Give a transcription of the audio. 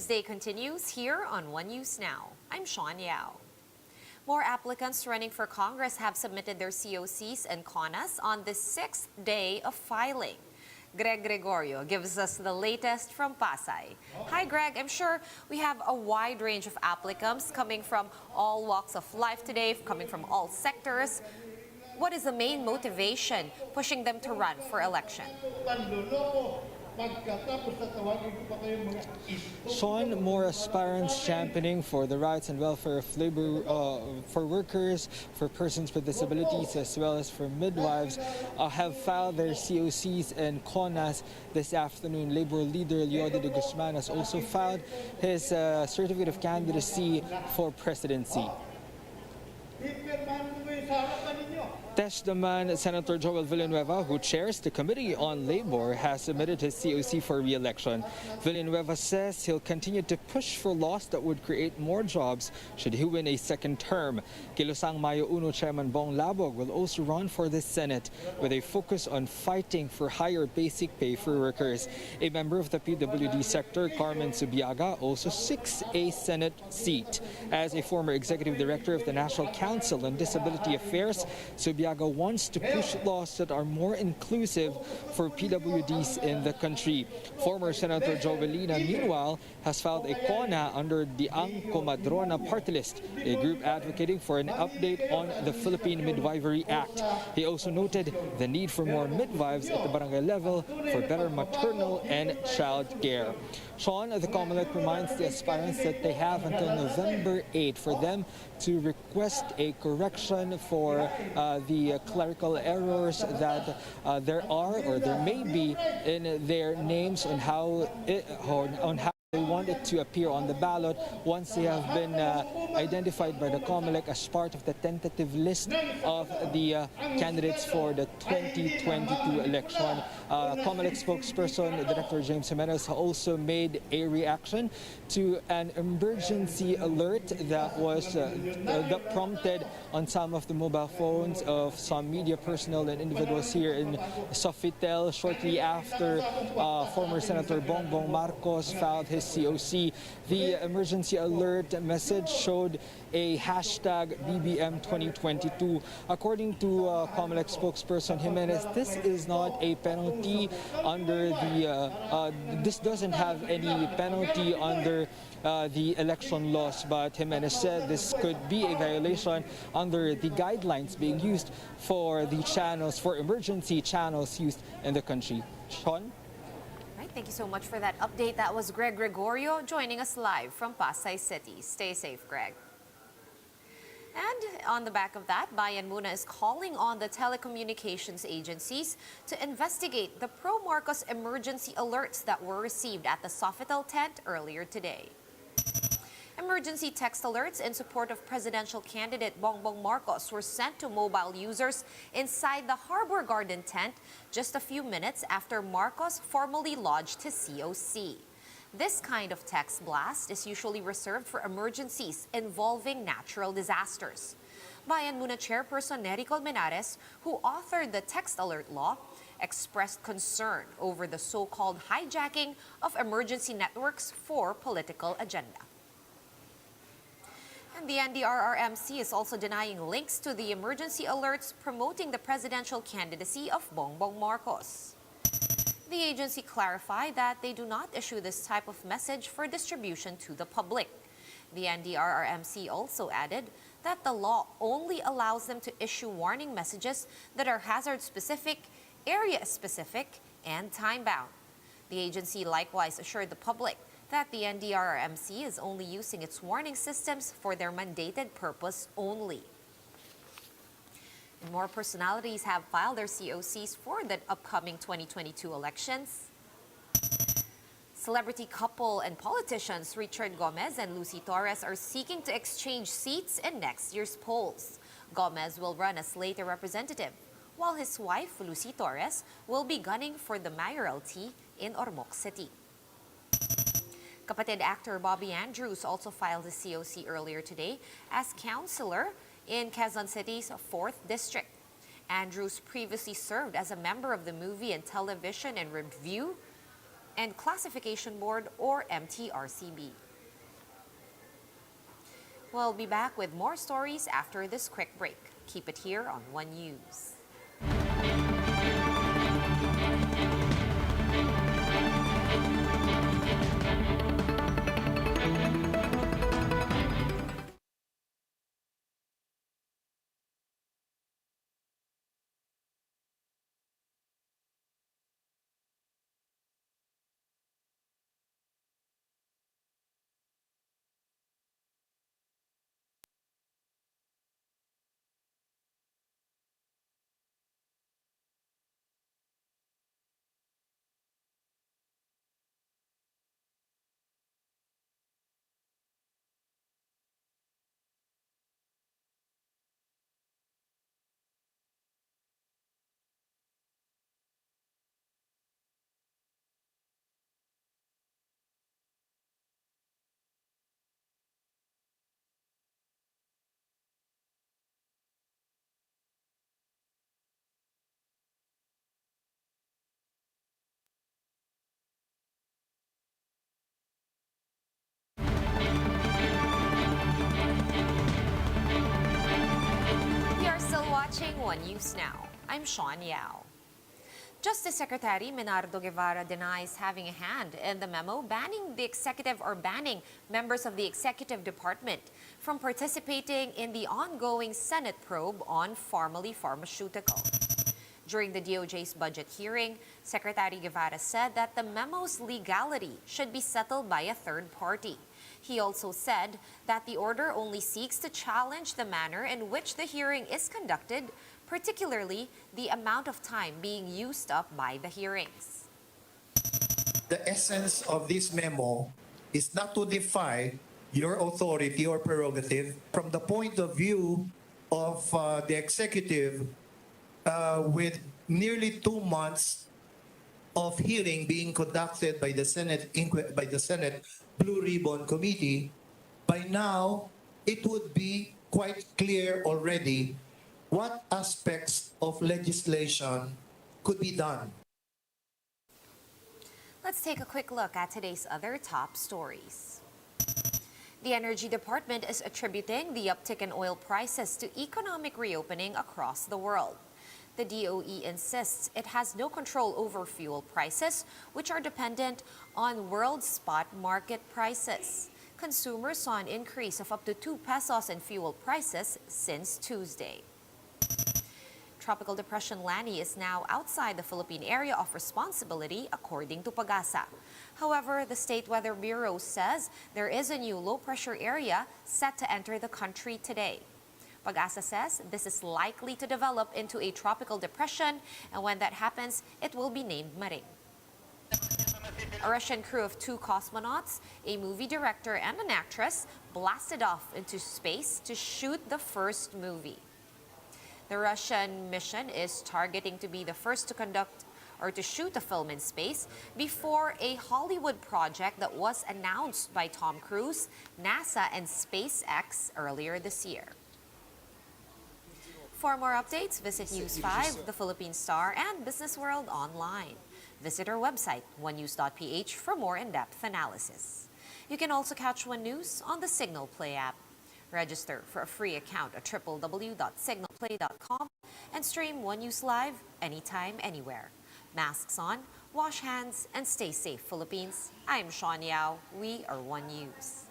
Newsday continues here on One News Now. I'm Sean Yao. More applicants running for Congress have submitted their COCs and CONAs on the 6th day of filing. Greg Gregorio gives us the latest from Pasay. Hi Greg, I'm sure we have a wide range of applicants coming from all walks of life today, coming from all sectors. What is the main motivation pushing them to run for election? Sean, more aspirants championing for the rights and welfare of labor for workers, for persons with disabilities, as well as for midwives, have filed their COCs and CONAs this afternoon. Labor leader Leody de Guzman has also filed his certificate of candidacy for presidency. Teshdaman, Senator Joel Villanueva, who chairs the Committee on Labor, has submitted his COC for re-election. Villanueva says he'll continue to push for laws that would create more jobs should he win a second term. Kilosang Mayo Uno Chairman Bong Labog will also run for the Senate with a focus on fighting for higher basic pay for workers. A member of the PWD sector, Carmen Subiaga, also seeks a Senate seat. As a former executive director of the National Council on Disability Affairs, Subiaga wants to push laws that are more inclusive for PWDs in the country. Former Senator Jovelina, meanwhile, has filed a CONA under the Ang Comadrona party list, a group advocating for an update on the Philippine Midwifery Act. He also noted the need for more midwives at the barangay level for better maternal and child care. Sean, the COMELEC reminds the aspirants that they have until November 8 for them to request a correction for the clerical errors that there are or there may be in their names on how they want it to appear on the ballot once they have been identified by the COMELEC as part of the tentative list of the candidates for the 2022 election. COMELEC spokesperson Director James Jimenez also made a reaction to an emergency alert that was that prompted on some of the mobile phones of some media personnel and individuals here in Sofitel shortly after former Senator Bongbong Marcos filed his COC. The emergency alert message showed a hashtag BBM 2022. According to COMELEC spokesperson Jimenez, this is not a penalty under the, this doesn't have any penalty under the election laws, but Jimenez said this could be a violation under the guidelines being used for the channels, for emergency channels used in the country. Sean? Thank you so much for that update. That was Greg Gregorio joining us live from Pasay City. Stay safe, Greg. And on the back of that, Bayan Muna is calling on the telecommunications agencies to investigate the pro-Marcos emergency alerts that were received at the Sofitel tent earlier today. Emergency text alerts in support of presidential candidate Bongbong Marcos were sent to mobile users inside the Harbor Garden tent just a few minutes after Marcos formally lodged his COC. This kind of text blast is usually reserved for emergencies involving natural disasters. Bayan Muna chairperson Nery Colmenares, who authored the text alert law, expressed concern over the so-called hijacking of emergency networks for political agenda. And the NDRRMC is also denying links to the emergency alerts promoting the presidential candidacy of Bongbong Marcos. The agency clarified that they do not issue this type of message for distribution to the public. The NDRRMC also added that the law only allows them to issue warning messages that are hazard-specific, area-specific, and time-bound. The agency likewise assured the public that the NDRRMC is only using its warning systems for their mandated purpose only. And more personalities have filed their COCs for the upcoming 2022 elections. Celebrity couple and politicians Richard Gomez and Lucy Torres are seeking to exchange seats in next year's polls. Gomez will run as Leyte representative, while his wife, Lucy Torres, will be gunning for the mayoralty in Ormoc City. Kapatid actor Bobby Andrews also filed his COC earlier today as councilor in Quezon City's 4th District. Andrews previously served as a member of the Movie and Television and Review and Classification Board or MTRCB. We'll be back with more stories after this quick break. Keep it here on One News. Watching One News Now. I'm Sean Yao. Justice Secretary Menardo Guevarra denies having a hand in the memo banning the executive or banning members of the executive department from participating in the ongoing Senate probe on Pharmally Pharmaceutical. During the DOJ's budget hearing, Secretary Guevarra said that the memo's legality should be settled by a third party. He also said that the order only seeks to challenge the manner in which the hearing is conducted, particularly the amount of time being used up by the hearings. The essence of this memo is not to defy your authority or prerogative from the point of view of the executive with nearly 2 months of hearing being conducted by the Senate Blue Ribbon Committee. By now, it would be quite clear already what aspects of legislation could be done. Let's take a quick look at today's other top stories. The Energy Department is attributing the uptick in oil prices to economic reopening across the world. The DOE insists it has no control over fuel prices, which are dependent on world spot market prices. Consumers saw an increase of up to 2 pesos in fuel prices since Tuesday. Tropical Depression Lani is now outside the Philippine area of responsibility, according to PAGASA. However, the State Weather Bureau says there is a new low-pressure area set to enter the country today. PAGASA says this is likely to develop into a tropical depression, and when that happens, it will be named Maring. A Russian crew of 2 cosmonauts, a movie director and an actress, blasted off into space to shoot the first movie. The Russian mission is targeting to be the first to conduct or to shoot a film in space before a Hollywood project that was announced by Tom Cruise, NASA, and SpaceX earlier this year. For more updates, visit News 5, The Philippine Star, and Business World online. Visit our website, onenews.ph, for more in-depth analysis. You can also catch One News on the Signal Play app. Register for a free account at www.signalplay.com and stream One News live anytime, anywhere. Masks on, wash hands, and stay safe, Philippines. I'm Sean Yao. We are One News.